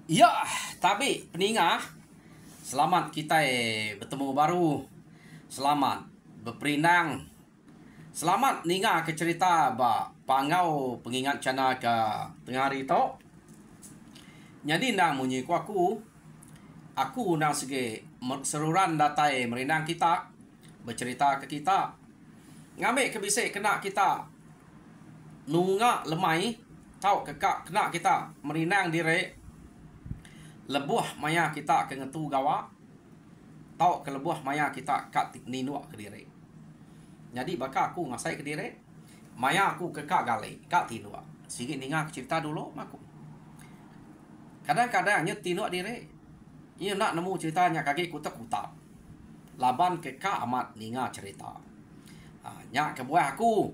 Ya, tapi peningah, selamat kita bertemu baru. Selamat berperinang. Selamat ninga ke cerita ba pangau pengingat cana ke tengah hari tu. Jadi nang munyi ku aku nang segi seruran datai merinang kita, bercerita ke kita. Ngambil ke bisik kena kita nunga lemai, tau kekak kena kita merinang diri. Lebuh maya kita ke ngetu gawa, tau ke lebuh maya kita kat ninuak ke diri. Jadi baka aku ngasai ke diri, maya aku ke kak gali, kak tinuak. Sikit ninga cerita dulu maku. Kadang-kadang nya tinuak diri, ia nak nemu ceritanya kaki kutak-kutak. Laban ke kak amat ninga cerita. Nya ke buah aku,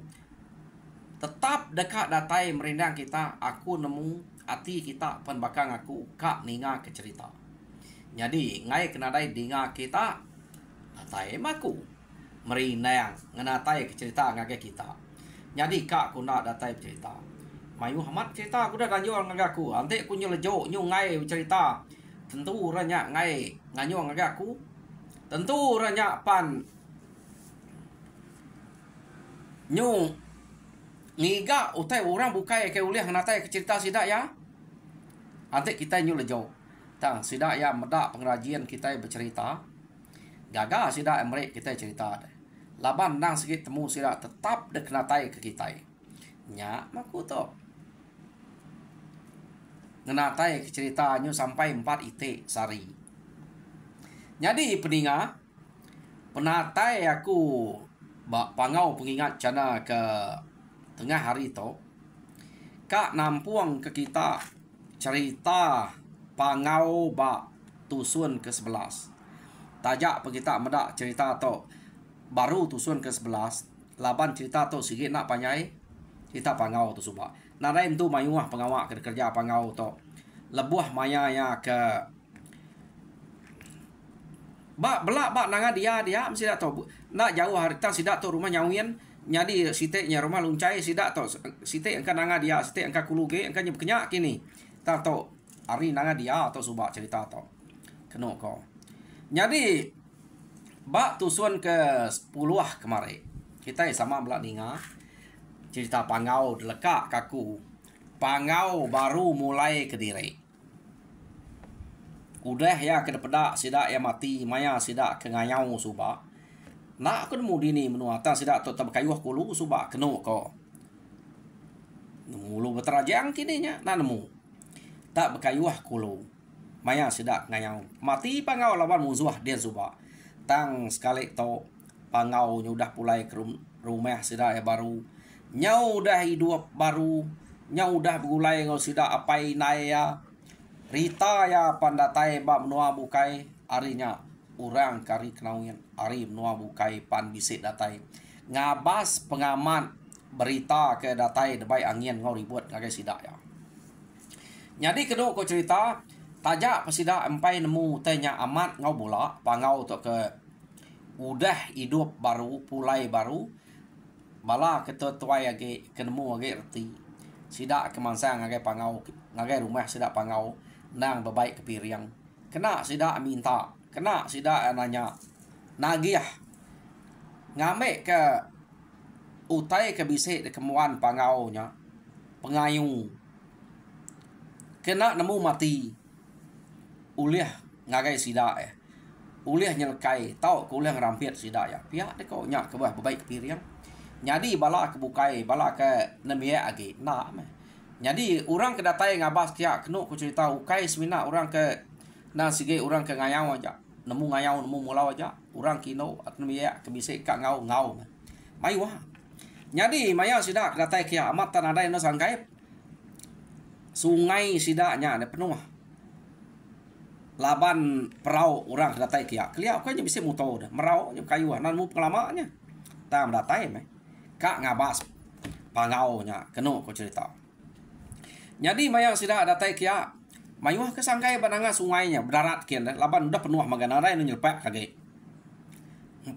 tetap dekat datai merindang kita, aku nemu hati kita pen bakang aku kak ninga ke cerita. Jadi ngai kenadai dinga kita datai maku merindang ngenatai ke cerita ngage kita. Jadi kak aku nak datai cerita. Mayu hamat cerita aku dah ganjol ngagaku. Ante aku nyelejo nyu ngai cerita. Tentu ranya ngai nganyo ngagaku. Tentu ranya pan nyu ngiga utai orang bukai ke ulih nganatai ke cerita sidak ya. Ante kita nyu lejo. Tang sidak ya medak pengrajian kita bercerita. Gaga sidak emrek kita cerita. Laban nang sikit temu sidak tetap dekenatai ke kita. Nya maku to. Ngenatai ke cerita nyu sampai 4 itik sari. Jadi peninga penatai aku bak pangau pengingat cana ke tengah hari tu. Kak nampuang ke kita cerita pangau bak tusun ke-11. Tajak pegita medak cerita tu baru tusun ke-11. Laban cerita tu sikit nak panyai cerita pangau tu subak. Narain tu mayuah pengawak kerja pangau tu. Lebuah maya ya ke bak belak bak nanga dia mesti dak tu. Nak jauh harita sidak tu rumah nyawin. Jadi siteknya rumah luncai sidak tu. Sitek engka nanga dia, sitek engka kuluge, engka nyebkenyak kini. Tak tu hari nanga dia atau subak cerita tu. Keno ko. Jadi bak tusun ke-10 kemarin. Kita sama belak ninga cerita pangau delekak kaku. Pangau baru mulai ke diri. Udah ya ke depedak sidak ya mati maya sidak ke ngayau subak. Nak aku nemu dini menuatan sidak tu tabkayuh kulu subak keno ko. Nemu lu berterajang kininya nak nemu. Tak berkayuh kulu. Maya sidak ngayau. Mati pangau lawan musuh dia subak. Tang sekali tu pangau nyudah pulai ke rumah sidak ya baru. Nyau dah hidup baru. Nyau dah bergulai ngau sidak apai naya. Rita ya pandatai bak menua bukai arinya orang kari kenauin ari menua bukai pan bisik datai ngabas pengamat berita ke datai debai angin ngau ribut ngagai sidak ya. Jadi kedua ko cerita tajak pasidak empai nemu tanya amat ngau bola pangau tu ke udah hidup baru pulai baru bala ketuai age kenemu age reti sidak kemansang ngagai pangau ngagai rumah sidak pangau nang babaik kepiriang. Kena sidak minta. Kena sidak nanya. Nagiah. Ngambek ke utai ke bisik de kemuan pangaunya. Pengayu. Kena nemu mati. Uliah ngagai sidak ya. Uliah nyelkai. Tau ke uliah ngerampit sidak ya. Pihak de kau nyak ke bah babaik kepiriang. Jadi bala ke bukai. Bala ke nemiak agi. Nak meh. Jadi orang ke datai ngabas kia kenu ku cerita ukai semina orang ke na sige orang ke ngayau aja. Nemu ngayau nemu mulau aja. Orang kino atau ya ke bisik ka ngau. Mai wah. Jadi maya sidak datai kia amat tan ada no sangkai. Sungai sidaknya ada penuh. Laban perau orang ke datai kia. Kelia kan bisik muto dah. Merau kayu nan mu pengalamannya. Tam datai meh. Ka ngabas pangaunya kenu ku cerita. Jadi mayang sidak datai kia mayuah ke sangkai bananga sungainya berdarat kian laban udah penuh maganarai nu nyelpak kage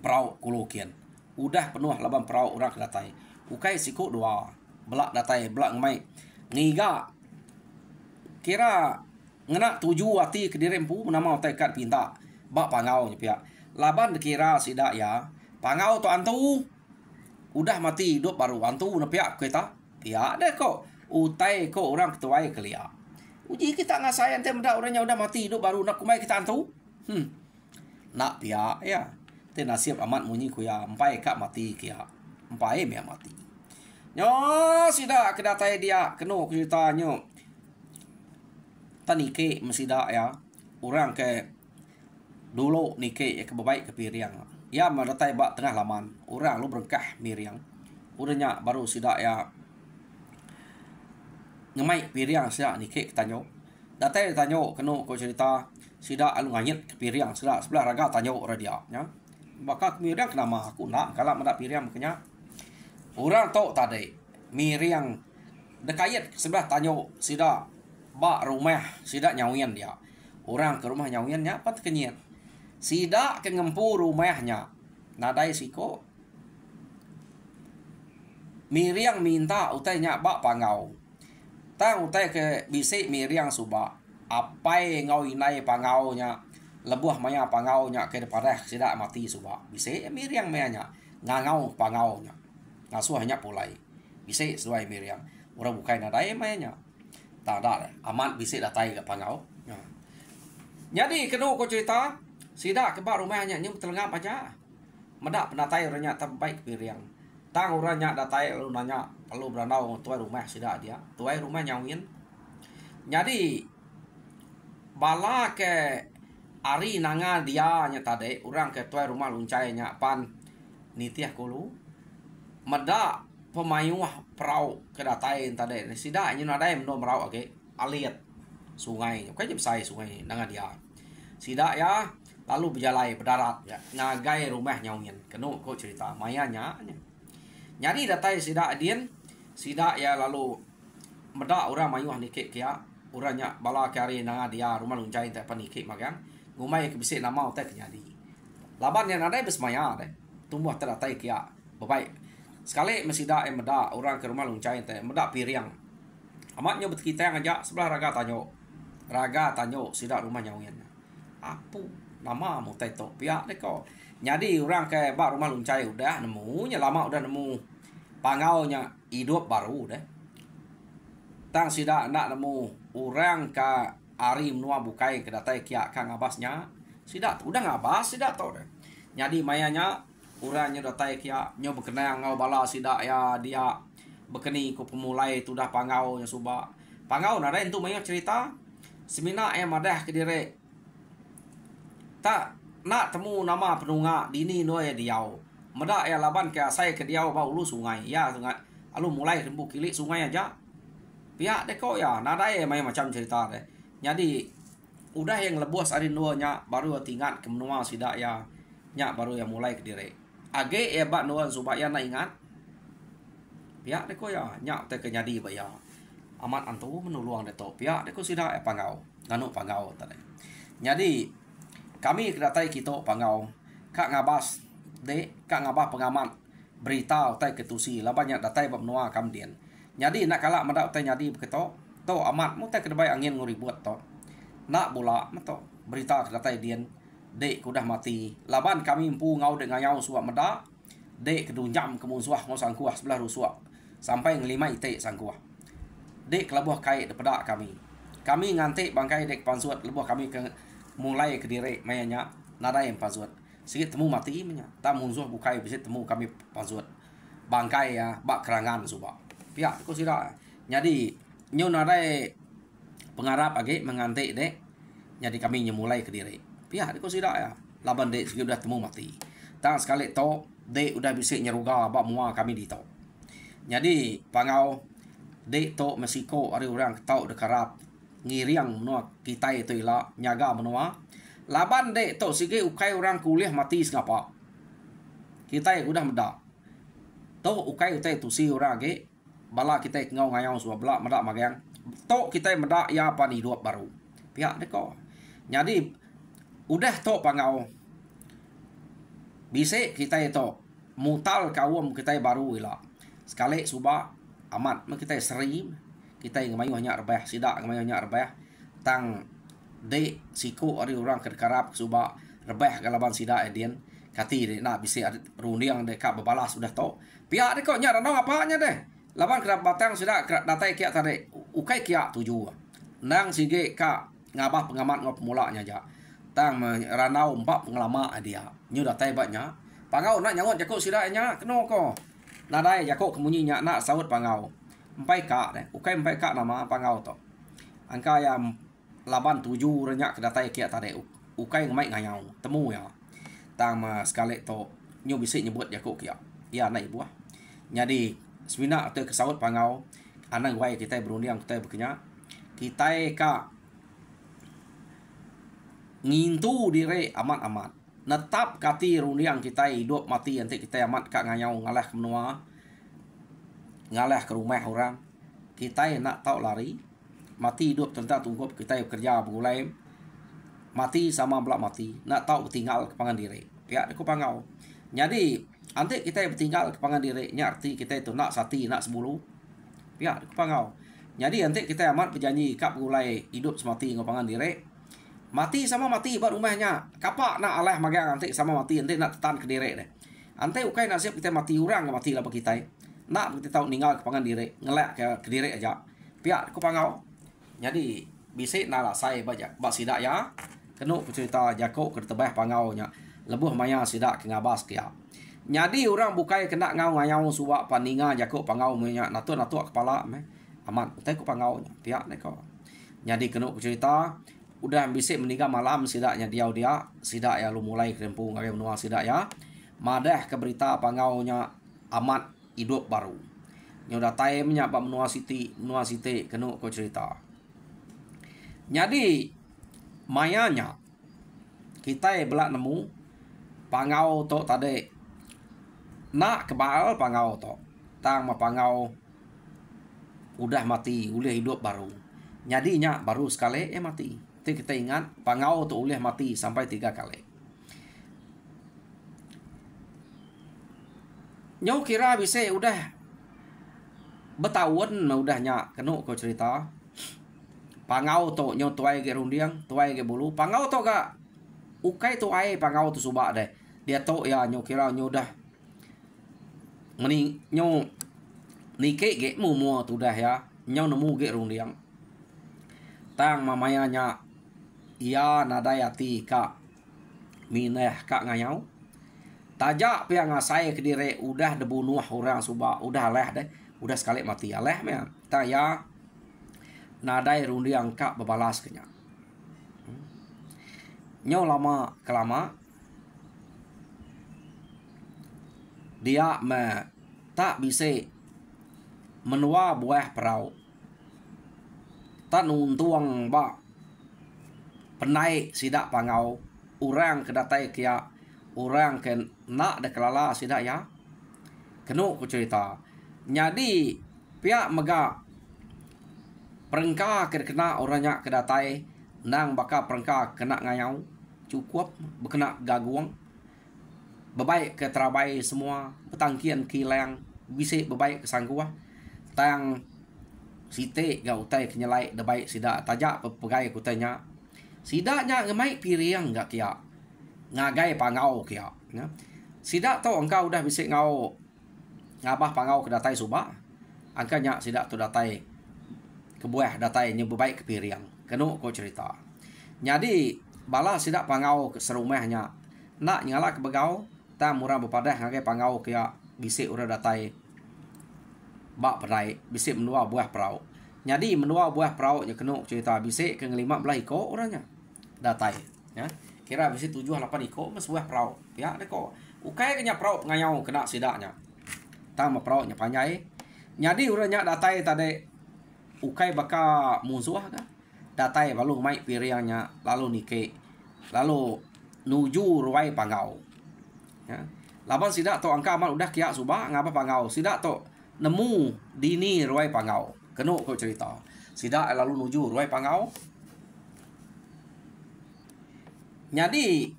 perau kulo kian udah penuh laban perau orang ke datai ukai siku dua belak datai belak ngemai ngiga kira ngena tuju ati kediri empu menama utai kat pinta bak pangau nya pihak laban dikira sida ya pangau to antu udah mati hidup baru antu na pihak kita pihak deh kok utai kok orang ketuai kelia uji kita ngasayan teh meda orangnya udah mati hidup baru nak kumai kita antu nak pihak ya teh nasib amat munyi kuya empai kak mati kia empai mea mati nyo sida kedatai dia keno cerita nyo tanike mesida ya orang ke dulu nike ya kebaik ke piriang ya madatai bak tengah laman orang lu berkah miriang udahnya baru sida ya ngemai piriang sida nike tanyo datai tanyo keno ko cerita sida alu nganyit ke piriang sida sebelah raga tanyo radia nya bakal miriang kenama aku nak kalau mendak piriang makanya orang tok tadi miriang dekayat sebelah tanyo sida bak rumah sida nyawian dia orang ke rumah nyawiannya apa kenyit sida ke ngempu rumahnya nadai siko miriang minta utainya bak pangau tang utai ke bisik miriang suba apai ngau inai pangaunya lebuh maya pangaunya ke daripada sida mati suba bisik miriang mayanya ngangau pangaunya ngasuhnya pulai bisik sesuai miriang orang bukai nadai mayanya tak ada amat bisik datai ke pangau jadi kena ko cerita sida ke bak rumahnya nyum telengap aja medak penatai orangnya terbaik piriang tang orangnya datai lu nanya perlu berandau tuai rumah sida dia tuai rumah nyawin jadi bala ke ari nanga dia nya tade orang ke tuai rumah luncai nya pan nitiah kulu medak pemayuah perau ke datai tade sida nya nadai mendo merau age aliat sungai kan jam saya sungai nanga dia sida ya lalu berjalai berdarat ya ngagai rumah nyawin kenu ko cerita mayanya nyari datai sida adien sida ya lalu medak orang mayuah nikik kia orangnya bala kari nanga dia rumah luncai tak panikik makan ngumai ke bisik nama utai kenyadi laban yang ada besmaya deh tumbuh teratai kia baik sekali mesida medak orang ke rumah luncai tak medak piriang amatnya bet kita yang ajak sebelah raga tanyo sida rumah nyawin apu nama mutai to pihak deko jadi orang ke bak rumah luncai udah nemu nya lama udah nemu pangaunya hidup baru deh tang sida nak nemu orang ka ari menua bukai ke datai kia kang abasnya sida udah ngabas sida to deh jadi mayanya urangnya datai kia nyo berkenang ngau bala sida ya dia bekeni ku pemulai tu dah pangau nya suba pangau nada entu maya cerita semina madah ke dire tak nak temu nama penunga dini noe diau meda ya laban ke saya ke diau bau lu sungai ya sungai alu mulai rembu kilik sungai aja pihak deko ya nada ya macam cerita deh jadi udah yang lebuas ari nuanya baru tingkat ke menua sida ya nya baru yang mulai ke dire age ya bak nuan supaya na ingat pihak deko ya nya te ke nyadi ba ya amat antu menuluang deto pihak deko sida pangau nganu pangau tadi jadi kami kedatai kita pangau kak ngabas de kak ngabah pengamat berita utai ketusi labanya datai bab noa kamdian jadi nak kalak meda utai nyadi beketo to amat mutai kedebai angin nguribut to nak bola meto berita kedatai dian de kudah mati laban kami empu ngau de ngayau suak meda de kedunjam kemusuah ngosang kuah sebelah rusuak sampai ngelima ite sangkuah de kelabuh kai depada kami ngantik bangkai dek pansuat lebuh kami ke mulai ke dire mayanya nada yang pansuat sikit temu mati menya tak musuh bukai bisa temu kami pansuat bangkai ya bak kerangan suba pihak ko sira jadi nyo nada pengarap age mengantik dek jadi kami nyemulai ke dire pihak ko sira ya laban dek sikit udah temu mati tang sekali to dek udah bisa nyeruga bak mua kami di to jadi pangau dek to Meksiko ari orang tau dekarap ngiriang menua kita itu ila nyaga menua laban dek to sige ukai orang kuliah mati sengapa kita udah meda to ukai utai tu si orang ge bala kita ngau ngayang suwa bala meda magang to kita meda ya apa ni hidup baru pihak deko jadi udah to pangau bisa kita itu mutal kaum kita baru ila sekali suba amat kita seri kita yang mayu hanya rebah sida mayu hanya rebah tang de siku ari orang kerkarap suba rebah kalaban sida edian kati de na bisi rundiang de ka babalas sudah to pia de ko nya ranau apanya deh laban kerap batang sida datai kia tade ukai kia tuju nang sige ka ngabah pengamat ngop mulanya ja tang ranau empat pengelama dia nyu datai batnya pangau nak nyangot jako sida nya keno ko nadai jako kemunyinya nak saut pangau empai ka deh ukai empai ka nama pangau to angka yang laban tuju renyak kedatai kia tade ukai ngamai ngayau temu ya tang sekali to nyu bisi nyebut jako kia ya nai buah jadi semina atau kesaut pangau anang wai kita berunding kita bekenya kita ka ngintu dire amat-amat netap kati rundiang kita hidup mati nanti kita amat kak ngayau ngalah ke menua ngalah ke rumah orang kita nak tahu lari mati hidup tentang tunggu kita kerja begulai mati sama belak mati nak tahu tinggal ke pangan diri pihak aku pangau jadi nanti kita tinggal ke pangan diri arti kita itu nak sati nak 10 pihak aku pangau jadi nanti kita amat berjanji kap begulai hidup semati ngopangan diri mati sama mati buat rumahnya kapak nak alah magang nanti sama mati nanti nak tetan ke diri deh nanti ukai nasib kita mati orang mati lah kita nak kita tahu ninggal ke pangan diri ngelak ke diri aja pihak aku pangau jadi bisa nala saya baca bak sidak ya kenu cerita jako ke tebah pangau nya lebuh maya sidak ke ngabas kia jadi orang bukai kena ngau ngayau suwa paninga jako pangau nya natu kepala me aman teh ku pangau nya pihak neko jadi kenu cerita udah bisa meninggal malam sidaknya dia sidak ya lu mulai krempung ngawe menua sidak ya madah ke berita pangau nya amat hidup baru nyoda taimnya bak menua siti kenu ku cerita jadi mayanya kita belak nemu pangau to tade nak kebal pangau to tang ma pangau udah mati uleh hidup baru nyadinya baru sekali mati itu kita ingat pangau to uleh mati sampai 3 kali nyau kira bisa udah bertahun udahnya kenu kau cerita pangau to nyo tuai ke rundiang tuai ke bulu pangau to ga ukai tuai pangau to suba deh dia to ya nyo kira nyo dah meni nyo nike ge mu tu dah ya nyo nemu ge rundiang tang mamayanya ia nadayati ka mineh ka ngayau tajak piang ngasai ke dire udah debunuh orang suba udah leh deh udah sekali mati aleh me ta ya nadai rundiang kak bebalas kenya nyo lama kelama dia tak bisa menua buah perau tak nuntuang ba penai sidak pangau orang kedatai kia orang ke nak de kelala sidak ya kenu ku cerita jadi pihak mega perengka kena orangnya kedatai nang baka perengka kena ngayau cukup berkena gaguang bebaik ke terabai semua petangkian kilang bisa bebaik ke sangguah tang site ga utai kenyelai de baik sida tajak pegai kutanya sidaknya ngemai piriang gak kia ngagai pangau kia ya sidak tau engkau udah bisa ngau ngabah pangau kedatai suba angkanya sidak tu datai kebuah datai nyebu baik ke piriang kenu ko cerita jadi bala sidak pangau ke serumahnya nak nyala ke begau ta murah bepadah ngagai pangau kia bisik ura datai bak perai bisik menua buah perau jadi menua buah perau nya kenu cerita bisik ke 15 iko orangnya datai ya kira bisik 7-8 iko mas buah perau ya deko ukai kenya perau ngayau kena sidaknya ta ma perau nya panjai jadi uranya datai tade ukai baka musuh kan datai lalu mai piriangnya lalu nike lalu nuju ruai pangau ya laban sidak to angka aman udah kia subah ngapa pangau sidak to nemu dini ruai pangau kenu ko cerita sidak lalu nuju ruai pangau jadi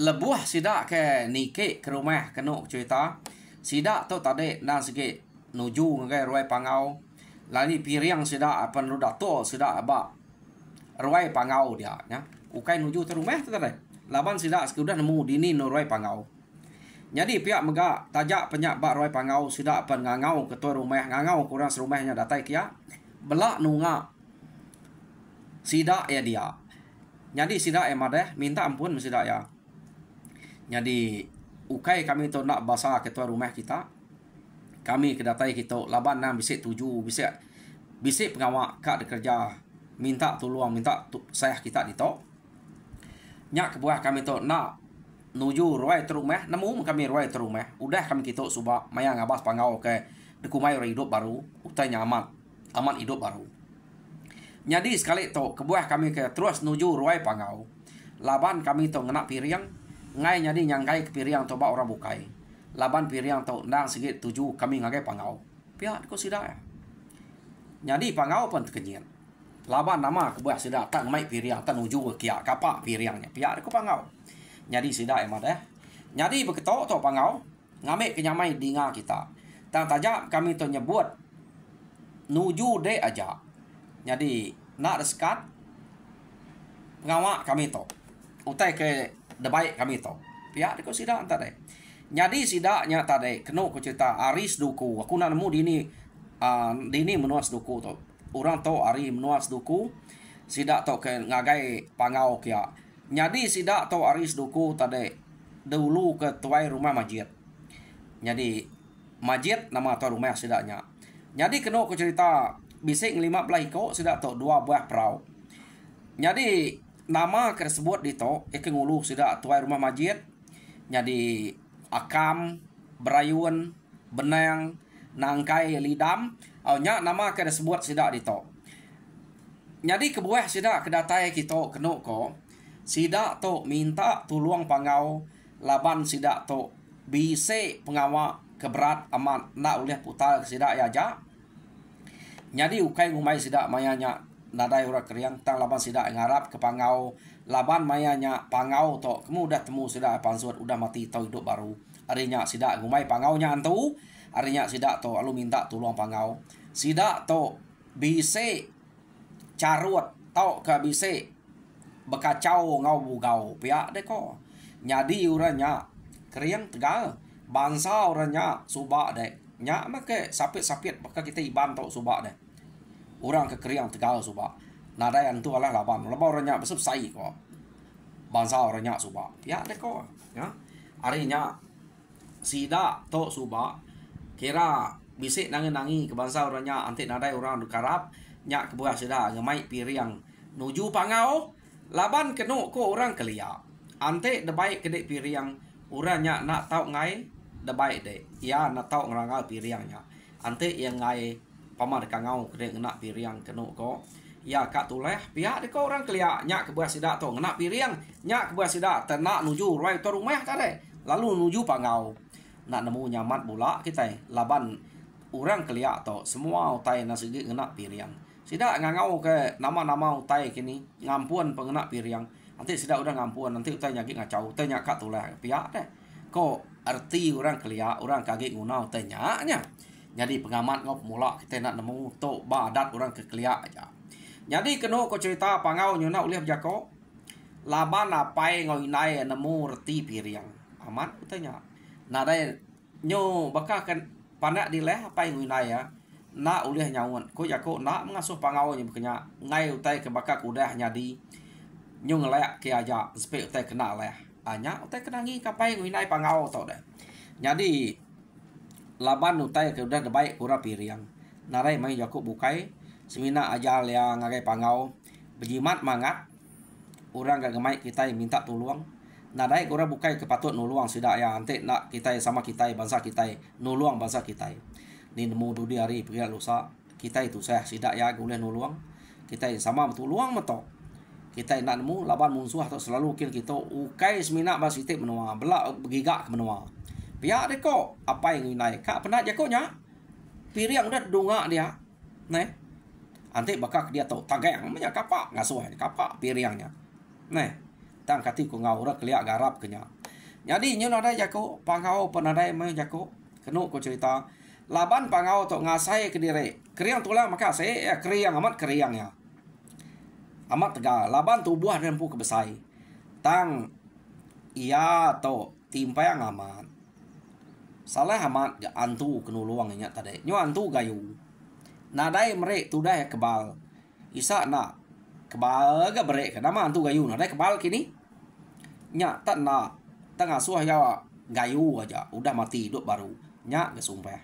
lebuh sidak ke nike ke rumah kenu cerita sidak to tade na sikit nuju ngai ruai pangau lani piriang sidak apa nu dato sidak aba ruai pangau dia nya. Ukai nuju te rumah tu tadi. Laban sida sudah nemu dini no ruai pangau. Jadi pihak mega tajak penyak bak ruai pangau sida pen ngangau ketua rumah ngangau kurang serumahnya datai kia. Belak nunga sida ya dia. Jadi sida emadeh minta ampun sida ya. Jadi ukai kami tu nak bahasa ketua rumah kita. Kami kedatai kita laban nang bisik tuju bisik pengawak kak kerja minta tolong minta saya kita dito. Nyak kebuah kami tu nak nuju ruai terumah nemu kami ruai terumah udah kami kita subak maya ngabas pangau ke dekumai hidup baru utanya amat hidup baru. Jadi sekali tu kebuah kami ke terus nuju ruai pangau laban kami tu ngenak piriang ngai jadi nyangkai ke piriang tu ba orang bukai laban piriang tu ndang sigit tuju kami ngagai pangau pihak ko sida ya. Jadi pangau pun terkenyian laban nama kebuah sida tak mai piriang tak nuju ke kia kapak piriangnya pihak ko pangau. Jadi sida emat Jadi beketok tu pangau ngamik kenyamai dinga kita. Tang tajak kami tu nyebut nuju de aja. Jadi nak reskat pengawak kami tu. Utai ke debai kami tu. Pihak ko sida antar deh. Jadi sida nya tadi keno ko cerita aris duku. Aku nak nemu dini menuas duku tu. Orang tu ari menuas duku. Sida tu ke ngagai pangau kia. Jadi sida to aris duku tadi dulu ke tuai rumah masjid. Jadi masjid nama tuai rumah sidaknya. Jadi kena aku cerita bisik 15 iko sida to 2 buah perahu. Jadi nama tersebut di to ke ngulu sida tuai rumah masjid. Jadi akam, berayun, benang, nangkai, lidam. Nya nama tersebut sida di to. Jadi kebuah sida kedatai kita kena ko sida to minta tolong pangau laban sida to bise pengawak keberat amat nak oleh putar sida ya ja. Jadi ukai ngumai sida mayanya nadai ura keriang tang laban sida ngarap ke pangau laban mayanya pangau to kemu dah temu sida pansut udah mati to hidup baru. Arinya sida ngumai pangau nya antu arinya sida to alu minta tolong pangau. Sida to bise carut tau ke bise bekacau ngau bugau pihak deko. Jadi uranya keriang tegal bangsa uranya subak dek nya make sapit-sapit bakal kita iban tok subak dek. Orang ke keriang tegal subak. Nada yang tu alah laban. Laban orangnya besar sai ko. Bangsa orangnya subak. Pihak deko ya. Arinya sida tok subak kira bisik nangi-nangi ke bangsa orangnya antik nadai orang dukarap nya kebuah sida ngemai piriang nuju pangau. Laban keno ko orang kelia. Ante debai kedek piriang. Uranya nak tau ngai debai de. Ya nak tau ngerangal piriangnya. Ante yang ngai pamar kangau kedek nak piriang keno ko. Ya kak tuleh pihak de ko orang kelia. Nyak kebuah sida to ngenak piriang. Nyak kebuah sida tenak nuju ruai to rumah tadi. Lalu nuju pangau. Nak nemu nyamat bula kita. Laban orang kelia to semua utai nasi ngenak piriang. Sida ngangau ke nama-nama utai kini ngampuan pengenak piriang. Nanti sida udah ngampuan nanti utai nyagi ngacau utai nyak kat tulah pihak deh. Ko arti orang kelia orang kagik guna utai nyaknya. Jadi pengamat ngau mula kita nak nemu to badat orang ke kelia aja. Jadi keno ko cerita pangau nyuna ulih jako. Laban apai ngau inai nemu reti piriang. Amat utai nyak. Nadai nyo bakal kan panak dileh apai ngau inai ya. Na ulih nyawan ko jako nak mengasuh pangau nya bekenya ngai utai ke bakak udah nyadi nyung lek ke aja sepe utai kena leh anya utai kena ngi kapai nginai pangau to deh. Jadi laban utai ke udah debai kura piriang narai mai jako bukai semina aja yang ngagai pangau bejimat mangat orang gak gemai kita minta tolong narai kura bukai kepatut nuluang sida ya ante nak kita sama kita bangsa kita nuluang bangsa kita. Ni nemu dudi hari pergi lusa kita itu saya sidak ya boleh nuluang kita sama tuluang meto kita nak nemu laban musuh atau selalu kil kita ukai semina bas sitik menua belak begigak ke menua pihak deko apa yang nai kak pernah jakonya piriang udah dunga dia ne ante bakak dia tau tagang punya kapak ngasuh kapak piriangnya ne tang kati ko ngau ora kelia garap kenya. Jadi nyo ada jako pangau penadai mai jako kenu ko cerita laban pangau to ngasai ke dire keriang tulah maka saya ya keriang amat keriang ya amat tegal laban tubuh dan pu kebesai tang ia to timpai yang amat salah amat ga antu kenuluang nya tadi nyo antu gayu nadai merek tudah kebal isa na kebal ga berek nama antu gayu nadai kebal kini nya tak na tengah suah ya gayu aja udah mati hidup baru nya ga sumpah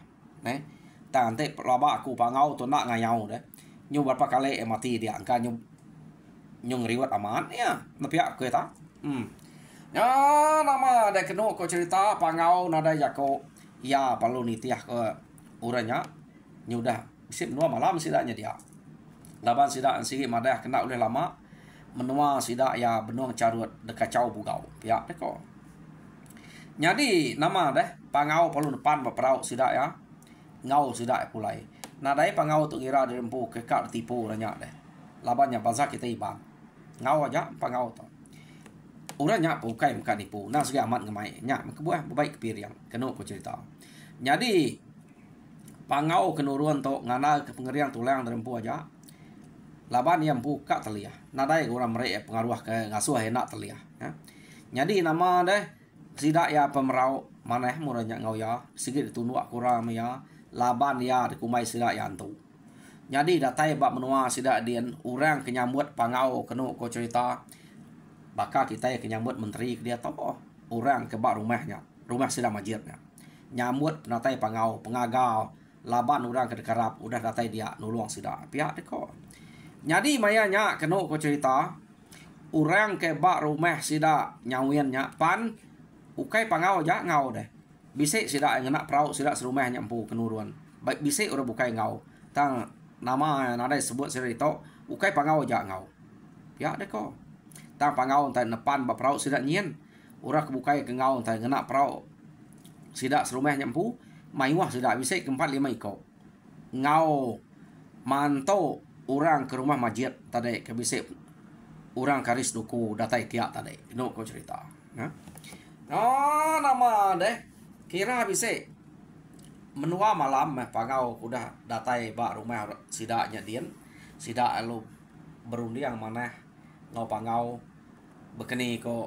ne tante laba aku pangau to nak ngayau deh nyu berapa kali mati dia angka nyu ngeriwat aman ya nepia ke ta ya nama ada keno ko cerita pangau nada jako ya perlu nitiah ke uranya nyu dah bisa menua malam sidaknya dia laban sidak sigi madah kena oleh lama menua sidak ya benuang carut dekacau bugau pihak deko jadi nama deh pangau perlu depan berperau sidak ya ngau sidak pulai nadai pangau tu kira dempu kekak tipu ranya deh labannya bazak kita iban ngau aja pangau tu uranya pukai muka nipu nah segi amat ngemai nya kebuah baik kepiriang kenu ko cerita jadi pangau kenuruan tu ngana ke pengeriang tulang dempu aja laban yang buka telia nadai orang mereka pengaruh ke ngasuh enak telia ya jadi nama deh sidak ya pemerau maneh muranya ngau ya sigit tunuk kurang ya laban ya dikumai sidak yang tu jadi datai bak menua sidak dian orang kenyambut pangau kenu ko cerita bakal kita ya kenyambut menteri dia toh orang ke bak rumahnya rumah sidak majidnya nyambut datai pangau pengagau laban orang ke dekarap udah datai dia nulung sidak pihak deko jadi mayanya kenu ko cerita orang ke bak rumah sidak nyawiannya pan ukai pangau aja ngau deh bisik sidak ngena prau sidak serumahnya empu kenuruan baik bisik udah bukai ngau tang nama nada sebut sira itu ukai pangau aja ngau ya deko tang pangau entai nepan ba prau sidak nyien ura kebukai ke ngau entai ngena prau sidak serumahnya empu maiwah sidak bisik keempat lima iko ngau manto orang ke rumah masjid tadi ke bisik orang karis duku datai tiak tadi no ko cerita ya oh nama deh kira bisik menua malam pangau udah datai bak rumah sidaknya dien sidak lu berundiang mana ngau pangau bekeni ko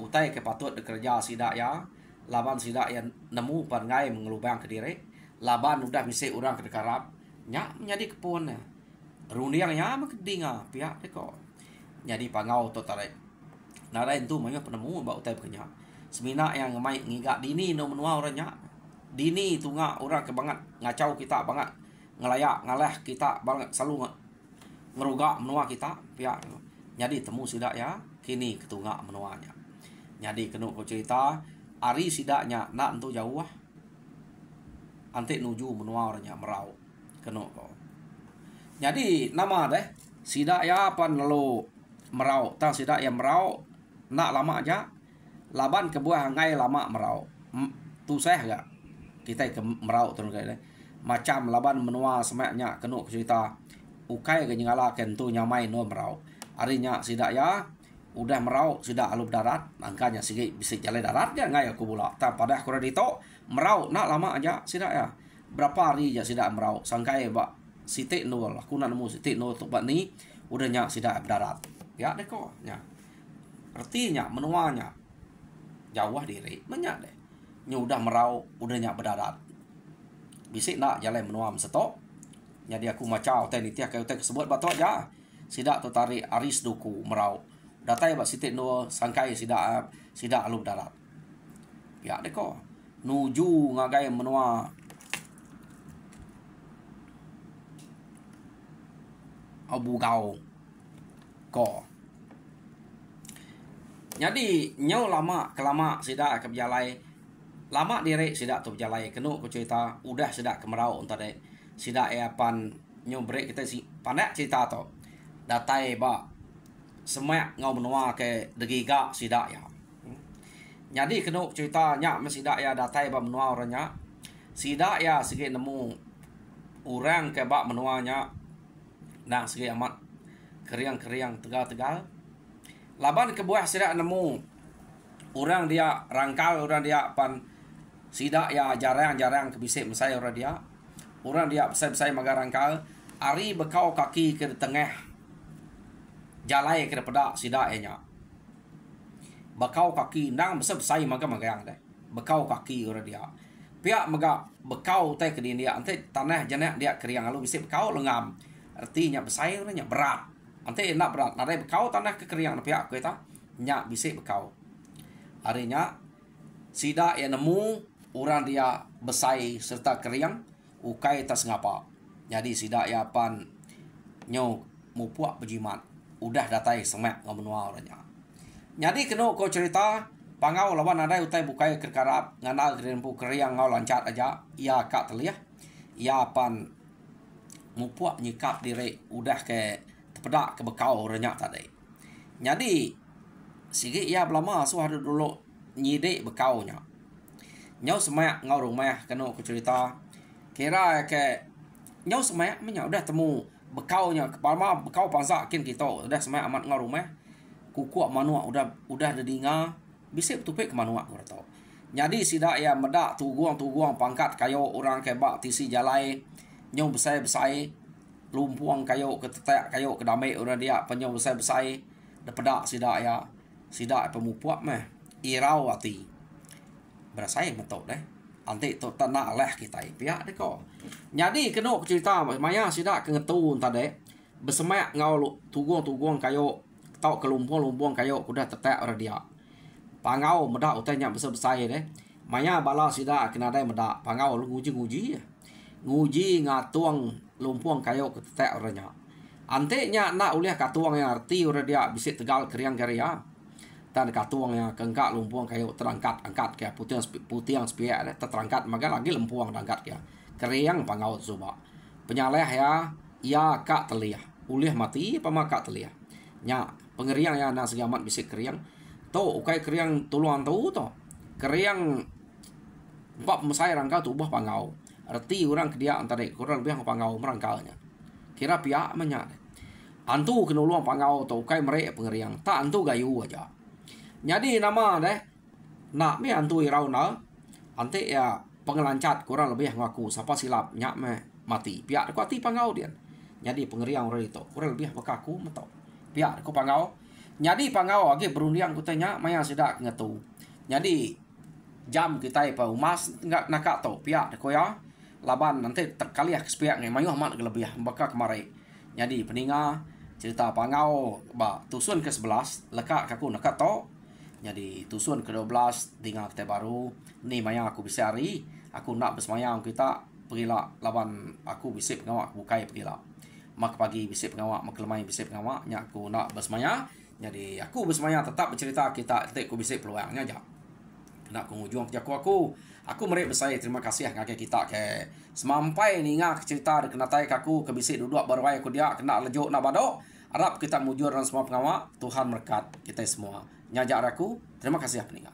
utai ke patut bekerja sidak ya laban sidak yang nemu pangai mengelubang ke diri laban udah bisik orang ke dekarap nya menjadi kepuannya rundiang nya makedinga pihak deko jadi pangau to tarik nara itu manya penemu bak utai bekenya semina yang ngemai ngigak dini no menua orangnya dini tunga orang kebanget ngacau kita banget ngelayak ngalah kita banget selalu ngerugak menua kita pihak jadi temu sidak ya kini ketunga menuanya jadi kenu ko cerita ari sidaknya nak entu jauh antik nuju menua orangnya merau kenu ko jadi nama deh sidak ya pan lalu merau tang sidak yang merau nak lama aja laban kebuah ngai lama merau tu saya gak kita ke merau turun kayak macam laban menua semaknya kenu cerita ukai ke nyala kentu nyamai no merau arinya sidak ya udah merau sidak alup darat angkanya sikit bisa jalan daratnya ngai aku pula tak pada aku dito merau nak lama aja sidak ya berapa hari aja sidak merau sangkai bak sitik no aku nak nemu sitik no tu bak ni udah nyak sidak darat ya deko nya artinya menuanya jauh diri menyak deh udah merau udah nyak berdarat bisik nak jalan menuam setok jadi aku macau teh nitiah kayu teh sebut batok aja sidak tu tarik aris duku merau datai bak sitik no sangkai sidak alup darat ya deko nuju ngagai menua abu gau ko jadi nyau lama kelama sidak ke berjalai lama diri sidak tu berjalai kenu ku cerita udah sidak ke merau tadi sidak ya pan nyau break kita si panak cerita tu datai ba semak ngau menua ke degiga sidak ya jadi kenu cerita nya sidak ya datai ba menua orangnya sidak ya sikit nemu orang ke ba menuanya nah sikit amat keriang-keriang tegal-tegal laban ke buah sidak nemu orang dia rangkal orang dia pan sidak ya jarang-jarang kebisik mesai orang dia besar-besar maga rangkal ari bekau kaki ke tengah jalai ke pada sida enya bekau kaki nang besai maga magang deh bekau kaki ora dia pihak maga bekau teh ke dia ante tanah jana dia keriang lalu bisa bekau lengam artinya besai nya berat ante enak berat ada bekau tanah ke keriang pihak kita nya bisa bekau harinya sida yang nemu orang dia besai serta keriang ukai tas ngapa jadi sida ya pan nyo mupuak pejimat udah datai semak ngamenua orangnya jadi kena ko cerita pangau lawan ada utai bukai kerkarap ngana gerempu keriang ngau lancat aja ya kak teliah ya pan mupuak nyikap diri udah ke tepedak ke bekau renyak tadi jadi sigi ya belama so ada dulu nyide bekaunya nyau semak ngau rumah kena ko cerita kira ke nyau semak menya udah temu bekaunya kepala bekau pangsa kin kita udah semak amat ngau rumah kuku manua udah dedinga bisa tupik ke manua ko tau jadi sida ya medak tuguang pangkat kayo orang kebak tisi jalai nyau besai lumpuang kayo ke tetek kayo ke damai orang dia penyau besai depedak sida pemupuak meh irau ati berasai betul deh anti tu tanah leh kita pihak deh ko jadi kena cerita maya sida kengetun tadi besemak ngau tuguang kayo tau ke lumpuang kayo udah tetek orang dia pangau medak utanya besar deh maya bala sida kena dai medak pangau lu nguji ngatuang lumpuang kayo ke tetek orangnya antenya nak uliah katuang yang arti orang dia bisa tegal keriang karya dan katuang yang kengkak lumpuang kayo terangkat ke putiang spiak terangkat maka lagi lumpuang terangkat ke keriang pangau coba penyaleh ya kak teliah uliah mati apa maka teliah nya pengeriang ya na segamat bisa keriang to ukai keriang tuluan tu to keriang bab mesai rangkau tubuh pangau arti orang kedia antara kurang lebih pangau merangkaunya kira pihak menya antu kena luang pangau to ukai merek pengeriang tak antu gayu aja jadi nama deh nak mi antu irau na ante ya pengelancat kurang lebih ngaku siapa silap nyak me mati pihak ko ati pangau dia jadi pengeriang orang itu kurang lebih bakaku meto pihak ko pangau jadi pangau age berundiang kutanya maya sidak ngetu jadi jam kita pa umas enggak nakak to pihak ko ya laban nanti terkali kespiak ngai mayuh mat lebih baka kemari jadi peninga cerita pangau ba tusun ke-11 lekak kaku nakak to jadi tusun ke-12 dengan kita baru ni maya aku bisa hari aku nak bersemayam kita pergilah laban aku bisa pengawak bukai pergilah mak pagi bisa pengawak mak lemai bisa pengawak nya aku nak bersemaya jadi aku bersemaya tetap bercerita kita aku bisa peluangnya aja nak penghujung kerja aku merek besar terima kasih ngake kita ke semampai ni ngak cerita kena tai aku ke bisik duduk berwai aku dia kena lejuk nak badok harap kita mujur dan semua pengawak Tuhan berkat kita semua nyajak aku terima kasih peninggal